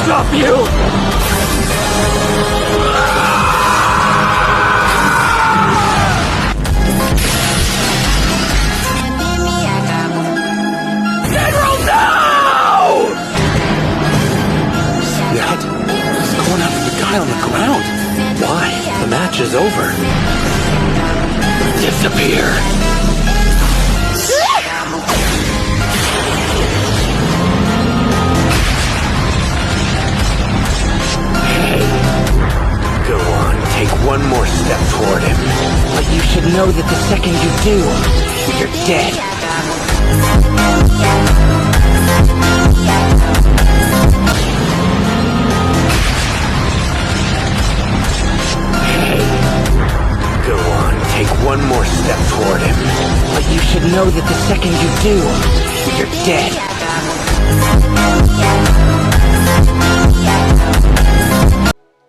stop you! General, no! That is going after the guy on the ground. Why? The match is over. Disappear. Go on, take one more step toward him. But you should know that the second you do, you're dead. Go on, take one more step toward him. But you should know that the second you do, you're dead.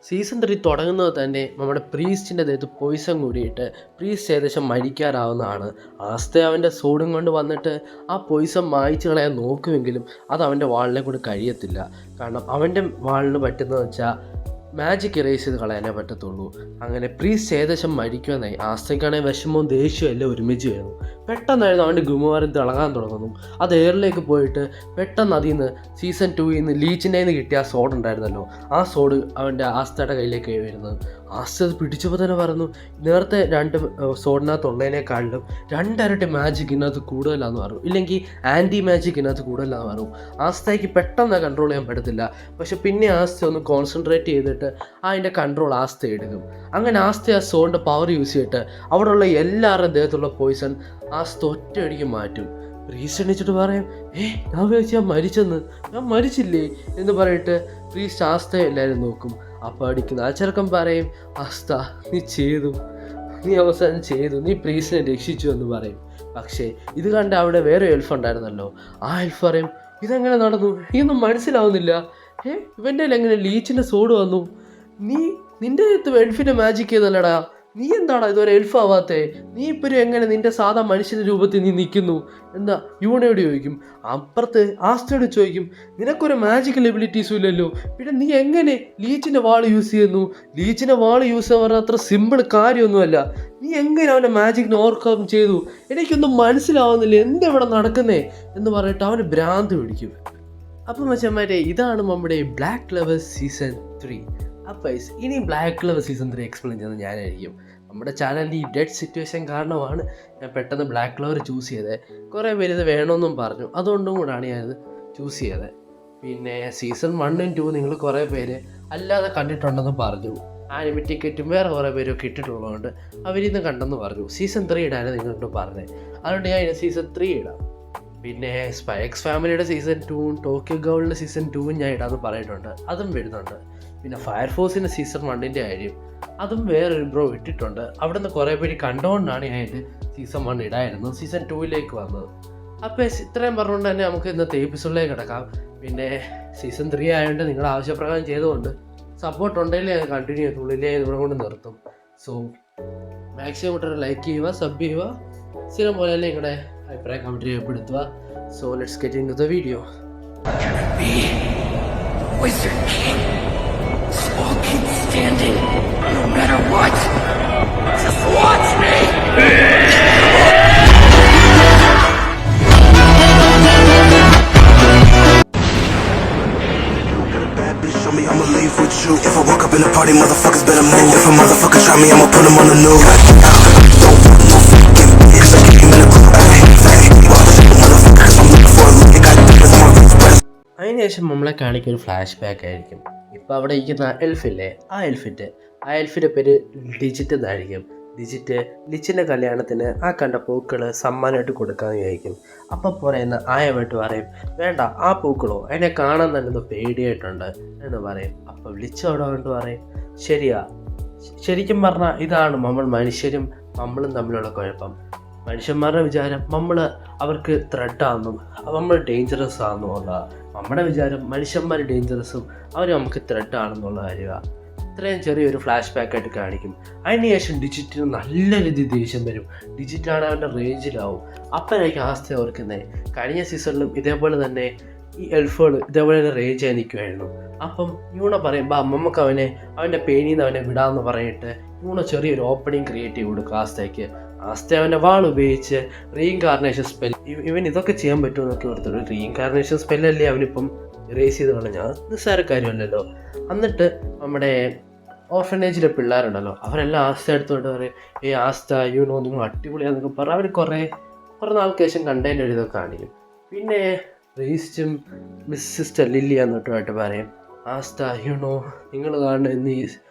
Season 3 തുടങ്ങുന്നത് തന്നെ നമ്മുടെ പ്രീസ്റ്റിൻ്റെ ദേഹത്ത് Poisson കൂടിയിട്ട് priest ഏകദേശം മരിക്കാറാവുന്നതാണ്. ആസ്തെ അവൻ്റെ സോഡും കൊണ്ട് വന്നിട്ട് ആ പോയിസൺ മായ്ച്ചു കളയാൻ നോക്കുമെങ്കിലും അത് അവൻ്റെ വാളിനെ കൊണ്ട് കഴിയത്തില്ല. കാരണം അവൻ്റെ വാളിന് പറ്റുന്നതെന്ന് വെച്ചാൽ മാജിക് ഇറേസ് ചെയ്ത് കളയാനേ പറ്റത്തുള്ളൂ. അങ്ങനെ പ്രീസ്റ്റ് ഏകദേശം മരിക്കുമെന്നായി. ആസ്തയ്ക്കാണെങ്കിൽ വിഷമവും ദേഷ്യവും എല്ലാം ഒരുമിച്ച് വരുന്നു. പെട്ടെന്നായിരുന്നു അവൻ്റെ ഗുമവാരം തിളങ്ങാൻ തുടങ്ങുന്നു. അത് എയറിലേക്ക് പോയിട്ട് പെട്ടെന്ന് അതിൽ നിന്ന് സീസൺ 2 നിന്ന് ലീച്ചിൻ്റെ നിന്ന് കിട്ടിയ ആ സോഡ് ഉണ്ടായിരുന്നല്ലോ, ആ സോഡ് അവൻ്റെ ആസ്തയുടെ കയ്യിലേക്ക് വരുന്നത്. ആസ്ത അത് പിടിച്ചപ്പോൾ തന്നെ പറഞ്ഞു, നേരത്തെ 2 സോഡിനകത്തുള്ളതിനേക്കാളിലും 2 ഇരട്ടി മാജിക് ഇതിനകത്ത് കൂടുതലാണെന്ന് പറഞ്ഞു, ഇല്ലെങ്കിൽ ആൻറ്റി മാജിക് ഇതിനകത്ത് കൂടുതലാണെന്ന് പറഞ്ഞു. ആസ്തയ്ക്ക് പെട്ടെന്ന് കൺട്രോൾ ചെയ്യാൻ പറ്റത്തില്ല. പക്ഷെ പിന്നെ ആസ്ത ഒന്ന് കോൺസെൻട്രേറ്റ് ചെയ്തിട്ട് അതിൻ്റെ കൺട്രോൾ ആസ്ത എടുക്കും. അങ്ങനെ ആസ്ത ആ സോഡിൻ്റെ പവർ യൂസ് ചെയ്തിട്ട് അവിടെയുള്ള എല്ലാവരുടെയും ദേഹത്തുള്ള പോയിസൺ ആസ്ത ഒറ്റയടിക്ക് മാറ്റും. പ്രീസ്റ്റ് എണീച്ചിട്ട് പറയും, ഞാൻ വിചാരിച്ചു ഞാൻ മരിച്ചെന്ന്, ഞാൻ മരിച്ചില്ലേ എന്ന് പറഞ്ഞിട്ട് പ്രീസ്റ്റ് ആസ്തയെ എല്ലാവരും നോക്കും. അപ്പോൾ അടിക്കുന്ന ആ ചെറുക്കൻ പറയും, ആസ്ത നീ ചെയ്തു, നീ അവസാനം ചെയ്തു, നീ പ്രീസ്റ്റിനെ രക്ഷിച്ചു എന്ന് പറയും. പക്ഷേ ഇത് കണ്ട് അവിടെ വേറെ എൽഫ് ഉണ്ടായിരുന്നല്ലോ, ആ എൽഫ് പറയും, ഇതെങ്ങനെ നടന്നു, ഇതൊന്നും മനസ്സിലാവുന്നില്ല, ഇവൻ്റെ എങ്ങനെ ലീച്ചിൻ്റെ സോഡ് വന്നു, നിൻ്റെ അടുത്ത് എൽഫിൻ്റെ മാജിക് ചെയ്തല്ലടാ, നീ എന്താടാ ഇതുവരെ എൽഫ് ആവാത്തേ, നീ ഇപ്പോഴും എങ്ങനെ നിൻ്റെ സാധാ മനുഷ്യൻ്റെ രൂപത്തിൽ നീ നിൽക്കുന്നു എന്താ യൂണയോട് ചോദിക്കും. അപ്പുറത്ത് ആസ്തയോട് ചോദിക്കും, നിനക്കൊരു മാജിക്കൽ എബിലിറ്റീസും ഇല്ലല്ലോ, പിന്നെ നീ എങ്ങനെ ലീച്ചിൻ്റെ വാൾ യൂസ് ചെയ്യുന്നു, ലീച്ചിൻ്റെ വാൾ യൂസ് ചെയ്യാൻ പറഞ്ഞാൽ അത്ര സിമ്പിൾ കാര്യമൊന്നുമല്ല, നീ എങ്ങനെ അവൻ്റെ മാജിക്കിനെ ഓവർകം ചെയ്തു, എനിക്കൊന്നും മനസ്സിലാവുന്നില്ല, എന്തെവിടെ നടക്കുന്നേ എന്ന് പറഞ്ഞിട്ട് അവന് ഭ്രാന്ത് പിടിക്കും. അപ്പം മച്ചന്മാരെ, ഇതാണ് നമ്മുടെ ബ്ലാക്ക് ക്ലവർ സീസൺ 3. അപ്പോൾ ഇനി ബ്ലാക്ക് ക്ലവർ സീസൺ 3 എക്സ്പ്ലെയിൻ ചെയ്യുന്നത് ഞാനായിരിക്കും. നമ്മുടെ ചാനലിൻ്റെ ഈ ഡെഡ് സിറ്റുവേഷൻ കാരണമാണ് ഞാൻ പെട്ടെന്ന് ബ്ലാക്ക് ക്ലവർ ചൂസ് ചെയ്തത്. കുറേ പേര് ഇത് വേണമെന്നും പറഞ്ഞു, അതുകൊണ്ടും കൂടാണ് ഞാനിത് ചൂസ് ചെയ്തത്. പിന്നെ സീസൺ 1 ഉം 2 നിങ്ങൾ കുറേ പേര് അല്ലാതെ കണ്ടിട്ടുണ്ടെന്ന് പറഞ്ഞു. ആനിമി ടിക്കറ്റും വേറെ കുറേ പേരൊക്കെ ഇട്ടിട്ടുള്ളതുകൊണ്ട് അവരിന്ന് കണ്ടെന്ന് പറഞ്ഞു. സീസൺ 3 ഇടാനാണ് നിങ്ങളോട് പറഞ്ഞത്, അതുകൊണ്ട് ഞാൻ സീസൺ 3 ഇടാം. പിന്നെ സ്പൈ എക്സ് ഫാമിലിയുടെ സീസൺ 2ഉം ടോക്കിയോ ഗൗളിൻ്റെ സീസൺ 2ഉം ഞാൻ ഇടാമെന്ന് പറഞ്ഞിട്ടുണ്ട്, അതും വരുന്നുണ്ട്. പിന്നെ ഫയർഫോഴ്സിൻ്റെ സീസൺ 1ൻ്റെ കാര്യം അതും വേറൊരു ബ്രോ ഇട്ടിട്ടുണ്ട്. അവിടെ നിന്ന് കുറേ പേര് കണ്ടുകൊണ്ടാണ് ഞാൻ ഇത് സീസൺ 1 ഇടായിരുന്നു സീസൺ 2ലേക്ക് വന്നത്. അപ്പോൾ ഇത്രയും പറഞ്ഞുകൊണ്ട് തന്നെ നമുക്ക് ഇന്നത്തെ എപ്പിസോഡിലേക്ക് കിടക്കാം. പിന്നെ സീസൺ 3 ആയതുകൊണ്ട് നിങ്ങളുടെ ആവശ്യപ്രകാരം ചെയ്തുകൊണ്ട് സപ്പോർട്ട് ഉണ്ടെങ്കിൽ അത് കണ്ടിന്യൂ ചെയ്തുള്ളൂ, ഇല്ലേ ഇവിടെ കൊണ്ട് നിർത്തും. സോ മാക്സിമം കൂട്ടർ ലൈക്ക് ചെയ്യുക, സബ് ചെയ്യുക, സ്ഥിരം പോലെ തന്നെ നിങ്ങളുടെ അഭിപ്രായം കമൻറ്റ് രേഖപ്പെടുത്തുക. So let's get into the video. Wizard King. Small King standing. No matter what. Just watch me! Show me I'ma leave with you. If I walk up in a party, motherfuckers better move. If a motherfucker try me, I'ma put him on the news. Don't want no fucking bitch. I came in a club, motherfuckers, I'm looking for a look. I got niggas on my wrist. അതിനുശേഷം നമ്മളെ കാണിക്കുന്ന ഒരു flash back ആയിരിക്കും. ഇപ്പോൾ അവിടെ ഇരിക്കുന്ന എൽഫില്ലേ, ആ എൽഫിൻ്റെ പേര് ഡിജിറ്റ് എന്നായിരിക്കും. ഡിജിറ്റ് ലിച്ചിൻ്റെ കല്യാണത്തിന് ആ കണ്ട പൂക്കൾ സമ്മാനമായിട്ട് കൊടുക്കാമെന്ന് വിചാരിക്കും. അപ്പം പറയുന്ന ആയമായിട്ട് പറയും, വേണ്ട ആ പൂക്കളോ, അതിനെ കാണാൻ തന്നെ ഒന്ന് പേടിയായിട്ടുണ്ട് എന്ന് പറയും. അപ്പം ലിച്ച് അവിടെ കൊണ്ട് പറയും, ശരിക്കും പറഞ്ഞാൽ ഇതാണ് നമ്മൾ മനുഷ്യരും നമ്മളും തമ്മിലുള്ള കുഴപ്പം. മനുഷ്യന്മാരുടെ വിചാരം നമ്മൾ അവർക്ക് ത്രെഡാണെന്നും നമ്മൾ ഡേഞ്ചറസ് ആണെന്നുമുള്ള, നമ്മുടെ വിചാരം മനുഷ്യന്മാർ ഡേഞ്ചറസും അവർ നമുക്ക് ത്രെഡാണെന്നുള്ള കാര്യമാണ്. ഇത്രയും ചെറിയൊരു ഫ്ലാഷ് ബാക്കായിട്ട് കാണിക്കും. അതിനുശേഷം ഡിജിറ്റിന് നല്ല രീതിയിൽ ദേഷ്യം വരും. ഡിജിറ്റാണ് അവൻ്റെ റേഞ്ചിലാവും. അപ്പോഴേക്കും ആസ്ത ഓർക്കുന്നത് കഴിഞ്ഞ സീസണിലും ഇതേപോലെ തന്നെ ഈ എൽഫുകൾ ഇതേപോലെ റേഞ്ച് ആയി നിൽക്കുമായിരുന്നു. അപ്പം യൂണ പറയുമ്പോൾ നമുക്ക് അവൻ്റെ പേനിൽ നിന്ന് അവനെ വിടാമെന്ന് പറഞ്ഞിട്ട് യൂണ ചെറിയൊരു ഓപ്പണിങ് ക്രിയേറ്റ് ചെയ്ത് കൊടുക്കും ആസ്തയ്ക്ക്. ആസ്ത അവൻ്റെ വാൾ ഉപയോഗിച്ച് റീഇൻകാർണേഷൻ സ്പെൽ ഇവൻ ഇതൊക്കെ ചെയ്യാൻ പറ്റുമെന്നൊക്കെ ഓർത്തിട്ട് റീഇൻകാർണേഷൻ സ്പെല്ലല്ലേ അവനിപ്പം ഇറേസ് ചെയ്ത് കളഞ്ഞാൽ നിസ്സാര കാര്യമല്ലല്ലോ. എന്നിട്ട് നമ്മുടെ ഓർഫനേജിലെ പിള്ളേരുണ്ടല്ലോ അവരെല്ലാം ആസ്ത എടുത്തോണ്ട് പറയും ആസ്ത യൂണോ നിങ്ങൾ അടിപൊളിയാന്നൊക്കെ പറഞ്ഞ് അവർ കുറേ നാൾക്ക് ശേഷം കണ്ടതിൻ്റെ ഒരു ഇതൊക്കെ കാണിക്കും. പിന്നെ റീസ്റ്റും മിസ് സിസ്റ്റർ ലില്ലി എന്നിട്ടുമായിട്ട് പറയും ആസ്ത യൂണോ നിങ്ങൾ കാണുന്ന ഇന്ന് ഈ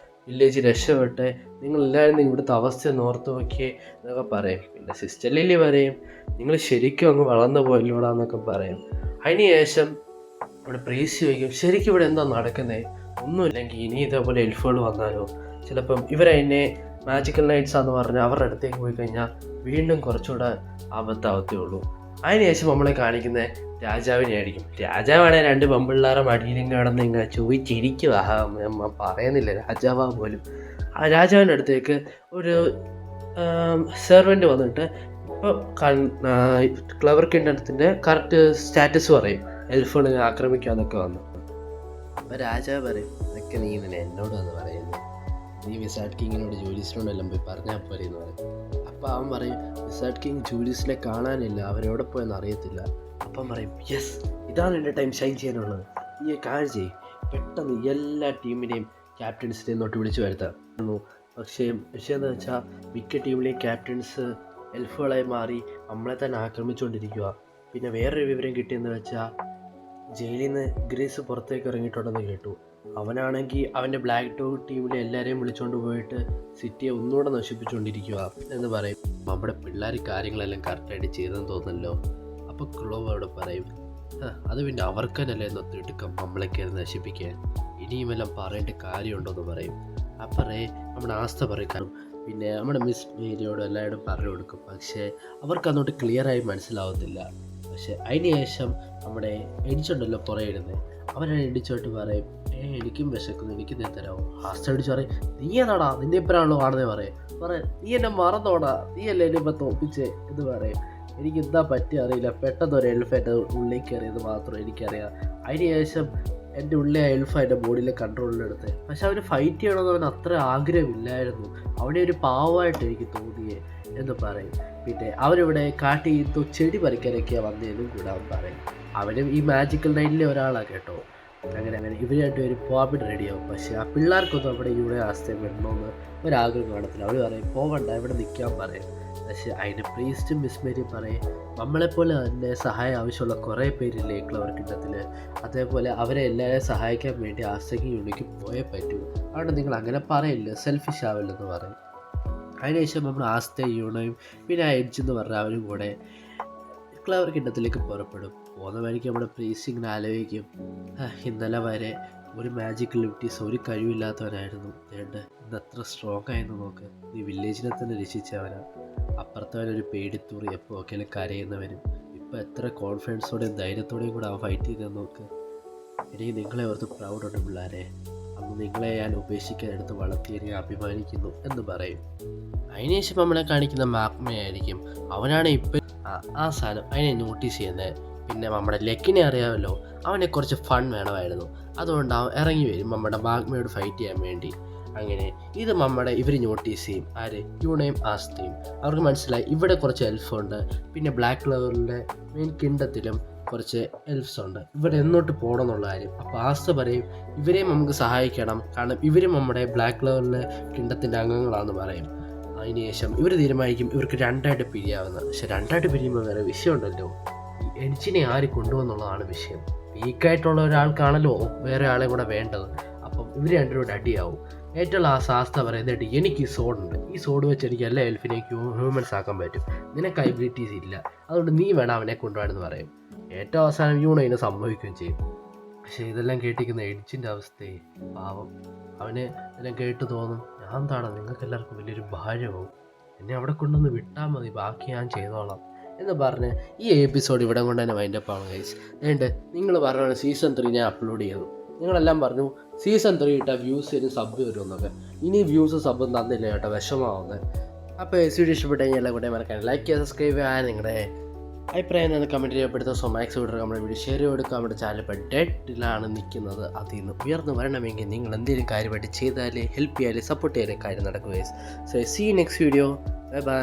വില്ലേജ് രക്ഷപ്പെട്ട് നിങ്ങളെല്ലാവരും ഇവിടുത്തെ അവസ്ഥ ഓർത്ത് നോക്കിയേ എന്നൊക്കെ പറയും. പിന്നെ സിസ്റ്റർ ലില്ലി പറയും നിങ്ങൾ ശരിക്കും അങ്ങ് വളർന്നു പോയല്ലോടാന്നൊക്കെ പറയും. അതിന് ശേഷം ഇവിടെ പ്രീസ് ചോദിക്കും ശരിക്കും ഇവിടെ എന്താ നടക്കുന്നത്, ഒന്നുമില്ലെങ്കിൽ ഇനി ഇതേപോലെ എൽഫുകൾ വന്നാലോ, ചിലപ്പം ഇവരതിനെ മാജിക്കൽ നൈറ്റ്സാന്ന് പറഞ്ഞാൽ അവരുടെ അടുത്തേക്ക് പോയി കഴിഞ്ഞാൽ വീണ്ടും കുറച്ചുകൂടെ ആപത്താവത്തേ ഉള്ളൂ. അതിനുശേഷം നമ്മളെ കാണിക്കുന്നത് രാജാവിനെ ആയിരിക്കും. രാജാവാണെങ്കിൽ 2 പെമ്പിള്ളാരെ മടിയിലും കിടന്ന് ഇങ്ങനെ ചോദിച്ചിരിക്കുക, പറയുന്നില്ല രാജാവാ പോലും. ആ രാജാവിൻ്റെ അടുത്തേക്ക് ഒരു സെർവൻ്റ് വന്നിട്ട് ഇപ്പോൾ ക്ലവർ കിങ്ഡത്തിൻ്റെ കറക്റ്റ് സ്റ്റാറ്റസ് പറയും, എൽഫുകൾ ആക്രമിക്കാന്നൊക്കെ വന്നു. അപ്പോൾ രാജാവ് പറയും ഇതൊക്കെ നീ തന്നെ എന്നോട് വന്ന് പറയുന്നു, നീ വിസാർഡ് കിങ്ങിനോട് ജൂലിസിനോടെല്ലാം പോയി പറഞ്ഞാൽ പോലെ എന്ന് പറയും. അപ്പോൾ അവൻ പറയും വിസാർഡ് കിങ് ജൂലിസിനെ കാണാനില്ല, അവരെവിടെ പോയെന്ന് അറിയത്തില്ല. അപ്പം പറയും യെസ് ഇതാണ് എൻ്റെ ടൈം ഷൈൻ ചെയ്യാനുള്ളത്, നീ കാര്യം ചെയ്യും, പെട്ടെന്ന് എല്ലാ ടീമിനെയും ക്യാപ്റ്റൻസിനെയും നോട്ട് വിളിച്ച് വരുത്താം. പക്ഷേ എന്താ വെച്ചാൽ മിക്ക ടീമിലെയും ക്യാപ്റ്റൻസ് എൽഫുകളായി മാറി നമ്മളെ തന്നെ ആക്രമിച്ചുകൊണ്ടിരിക്കുക. പിന്നെ വേറൊരു വിവരം കിട്ടിയെന്ന് വെച്ചാൽ ജയിലിൽ നിന്ന് ഗ്രീസ് പുറത്തേക്ക് ഇറങ്ങിയിട്ടുണ്ടെന്ന് കേട്ടു. അവനാണെങ്കിൽ അവൻ്റെ ബ്ലാക്ക് ഡോഗ് ടീമിലെ എല്ലാവരെയും വിളിച്ചുകൊണ്ട് പോയിട്ട് സിറ്റിയെ ഒന്നുകൂടെ നശിപ്പിച്ചുകൊണ്ടിരിക്കുക എന്ന് പറയും. നമ്മുടെ പിള്ളേർ കാര്യങ്ങളെല്ലാം കറക്റ്റായിട്ട് ചെയ്തെന്ന് തോന്നല്ലോ. അപ്പോൾ ക്ലോവ് അവിടെ പറയും അത് പിന്നെ അവർക്ക് തന്നെയല്ലേ എന്നൊത്തിടുക്കം നമ്മളൊക്കെ നശിപ്പിക്കാൻ, ഇനിയുമെല്ലാം പറയേണ്ട കാര്യമുണ്ടോയെന്ന് പറയും. അപ്പറേ നമ്മുടെ ആസ്ത പറയും, പിന്നെ നമ്മുടെ മിസ് മേരിയോടും എല്ലാവരോടും പറഞ്ഞു കൊടുക്കും. പക്ഷേ അവർക്ക് അന്നോട്ട് ക്ലിയറായി മനസ്സിലാവത്തില്ല. പക്ഷെ അതിന് ശേഷം നമ്മുടെ എഡിച്ചുണ്ടല്ലോ പുറകെ ഇടുന്നത്, അവനെ എഡിച്ചോട്ട് പറയും എനിക്കും വിശക്കുന്നു, എനിക്ക് നീ തരാമോ. ആസ്ത എഡിച്ച് പറയും നീ ഏതാടാ, നിന്റെ ഇപ്പഴാണല്ലോ കാണുന്നേ പറയും നീ എന്നെ മറന്നോടാ, നീ അല്ലേ എന്നെ ഇപ്പം തോപ്പിച്ചേ എന്ന് പറയും. എനിക്ക് എന്താ പറ്റിയ അറിയില്ല, പെട്ടെന്ന് ഒരു എൽഫ് എൻ്റെ ഉള്ളിൽ കയറിയത് മാത്രം എനിക്കറിയാം. അതിന് ശേഷം എൻ്റെ ഉള്ളിൽ ആ എൽഫ് എൻ്റെ ബോഡിയിലെ കൺട്രോളിലെടുത്ത്. പക്ഷെ അവന് ഫൈറ്റ് ചെയ്യണമെന്ന് അവന് അത്ര ആഗ്രഹമില്ലായിരുന്നു, അവിടെ ഒരു പാവമായിട്ട് എനിക്ക് തോന്നിയേ എന്ന് പറയും. പിന്നെ അവരിവിടെ കാട്ടി ചെടി പറിക്കാനൊക്കെയാണ് വന്നതെന്നും കൂടെ അവൻ പറയും. അവനും ഈ മാജിക്കൽ നൈറ്റിലെ ഒരാളാണ് കേട്ടോ. അങ്ങനെ ഇവരായിട്ട് ഒരു പോവാൻ റെഡിയാവും. പക്ഷെ ആ പിള്ളേർക്കൊന്നും അവിടെ ഇവിടെ ആസ്തയും വിടണമെന്ന് ഒരാഗ്രഹം കാണത്തില്ല. അവർ പറയും പോവണ്ട, ഇവിടെ നിൽക്കാൻ പറയും. പക്ഷെ അതിന് പ്രീസ്റ്റും മിസ് മേരിയും പറയും നമ്മളെപ്പോലെ തന്നെ സഹായം ആവശ്യമുള്ള കുറേ പേരില്ലേ ക്ലവർ കിങ്ഡത്തിൽ, അതേപോലെ അവരെ എല്ലാവരെയും സഹായിക്കാൻ വേണ്ടി ആസ്തയ്ക്ക് യൂണിക്ക് പോയേ പറ്റൂ, അതുകൊണ്ട് നിങ്ങൾ അങ്ങനെ പറയില്ല, സെൽഫിഷ് ആവില്ലെന്ന് പറയും. അതിനുശേഷം നമ്മൾ ആസ്തയും യൂണയും പിന്നെ എഡ്ജ് എന്ന് പറഞ്ഞ അവരും കൂടെ ക്ലവർ കിങ്ഡത്തിലേക്ക് പുറപ്പെടും. പോകുന്ന വഴിക്ക് നമ്മുടെ പ്രീസ്റ്റ് ഇങ്ങനെ ആലോചിക്കും ഇന്നലെ വരെ ഒരു മാജിക്കൽ ലിപ്റ്റീസ് ഒരു കഴിവില്ലാത്തവനായിരുന്നു, ഇന്നത്ര സ്ട്രോങ് ആയെന്ന് നോക്ക്, നീ വില്ലേജിനെ തന്നെ രക്ഷിച്ചവനാ. അപ്പുറത്തവനൊരു പേടിത്തൂറി എപ്പോൾ ഒക്കെയും കരയുന്നവനും ഇപ്പോൾ എത്ര കോൺഫിഡൻസോടെയും ധൈര്യത്തോടെയും കൂടെ അവൻ ഫൈറ്റ് ചെയ്തെന്ന് നോക്ക്. എനിക്ക് നിങ്ങളെ ഓർത്ത് പ്രൗഡുണ്ട് പിള്ളേരെ, അന്ന് നിങ്ങളെ ഞാൻ ഉപേക്ഷിക്കാൻ എടുത്ത് വളർത്തിയെ അഭിമാനിക്കുന്നു എന്ന് പറയും. അതിനുശേഷം നമ്മളെ കാണിക്കുന്ന മാഗ്മയായിരിക്കും. അവനാണ് ഇപ്പം ആ സാധനം അതിനെ നോട്ടീസ് ചെയ്യുന്നത്. പിന്നെ നമ്മുടെ ലെക്കിനെ അറിയാമല്ലോ, അവനെ കുറച്ച് ഫൺ വേണമായിരുന്നു, അതുകൊണ്ട് അവൻ ഇറങ്ങി വരും നമ്മുടെ മാഗ്മയോട് ഫൈറ്റ് ചെയ്യാൻ വേണ്ടി. അങ്ങനെ ഇത് ഇവർ നോട്ടീസ് ചെയ്യും. ആര്? യൂണയും ആസ്തയും. അവർക്ക് മനസ്സിലായി ഇവിടെ കുറച്ച് എൽഫുണ്ട്, പിന്നെ ബ്ലാക്ക് ക്ലവറിൻ്റെ മെയിൻ കിങ്ഡത്തിലും കുറച്ച് എൽഫ്സ് ഉണ്ട്, ഇവിടെ എന്നോട്ട് പോകണം എന്നുള്ള കാര്യം. അപ്പോൾ ആസ്ത പറയും ഇവരെയും നമുക്ക് സഹായിക്കണം, കാരണം ഇവരും നമ്മുടെ ബ്ലാക്ക് ക്ലവറിലെ കിങ്ഡത്തിൻ്റെ അംഗങ്ങളാണെന്ന് പറയും. അതിനുശേഷം ഇവർ തീരുമാനിക്കും ഇവർക്ക് 2ആയിട്ട് പിരിയാവുന്നത്. പക്ഷെ 2ആയിട്ട് പിരിയുമ്പോൾ വേറെ വിഷയമുണ്ടല്ലോ, ഈ എഡ്ജിനെ ആര് കൊണ്ടുവന്നുള്ളതാണ് വിഷയം. വീക്കായിട്ടുള്ള ഒരാൾക്കാണല്ലോ വേറെ ആളെ കൂടെ വേണ്ടത്. അപ്പം ഇവർ 2 അടിയാവും. ഏറ്റവും ആസ്ത പറയുന്നത് എനിക്ക് ഈ സോഡുണ്ട്, ഈ സോഡ് വെച്ച് എനിക്ക് എല്ലാ എൽഫിനെയും ഹ്യൂമൻസ് ആക്കാൻ പറ്റും, നിനക്ക് എബിലിറ്റീസ് ഇല്ല, അതുകൊണ്ട് നീ വേണം അവനെ കൊണ്ടുപോകാനെന്ന് പറയും. ഏറ്റവും അവസാനം യൂണോ ഇതിനെ സംഭവിക്കുകയും ചെയ്യും. പക്ഷേ ഇതെല്ലാം കേട്ടിരിക്കുന്ന എഡ്ജിൻ്റെ അവസ്ഥയെ പാവം, അവന് ഇതെല്ലാം കേട്ട് തോന്നും ഞാൻ എന്താണ് നിങ്ങൾക്ക് എല്ലാവർക്കും വലിയൊരു ഭാരമാവും, എന്നെ അവിടെ കൊണ്ടൊന്ന് വിട്ടാൽ മതി, ബാക്കി ഞാൻ ചെയ്തോളാം എന്ന് പറഞ്ഞ് ഈ എപ്പിസോഡ് ഇവിടെ കൊണ്ട് തന്നെ വൈൻഡപ്പ് ആണ് ഗൈസ്. നിങ്ങൾ പറഞ്ഞ സീസൺ 3 ഞാൻ അപ്ലോഡ് ചെയ്തു, നിങ്ങളെല്ലാം പറഞ്ഞു സീസൺ 3 ഇട്ടാൽ വ്യൂസ് വരും, സബ് വരും എന്നൊക്കെ. ഇനി വ്യൂസ് സബും തന്നില്ല കേട്ടോ, വിഷമാവുന്നത്. അപ്പോൾ വീഡിയോ ഇഷ്ടപ്പെട്ടു കഴിഞ്ഞാൽ എല്ലാം കൂടെ മറക്കാൻ ലൈക്ക് ചെയ്യുക, സബ്സ്ക്രൈബ് ചെയ്യുക, നിങ്ങളുടെ അഭിപ്രായം എന്താണെന്ന് കമൻറ്റ് ചെയ്യപ്പെടുത്ത. സോ മാക്സ് വീഡിയോ നമ്മുടെ വീഡിയോ ഷെയർ ചെയ്ത് കൊടുക്കുക. നമ്മുടെ ചാനൽ ഇപ്പോൾ ഡെഡിലാണ് നിൽക്കുന്നത്. അതിൽ നിന്ന് ഉയർന്നു വരണമെങ്കിൽ നിങ്ങൾ എന്തെങ്കിലും കാര്യമായിട്ട് ചെയ്താലേ ഹെൽപ്പ് ചെയ്യാലേ സപ്പോർട്ട് ചെയ്യാലേ കാര്യം നടക്കുക. So see next video. Bye by.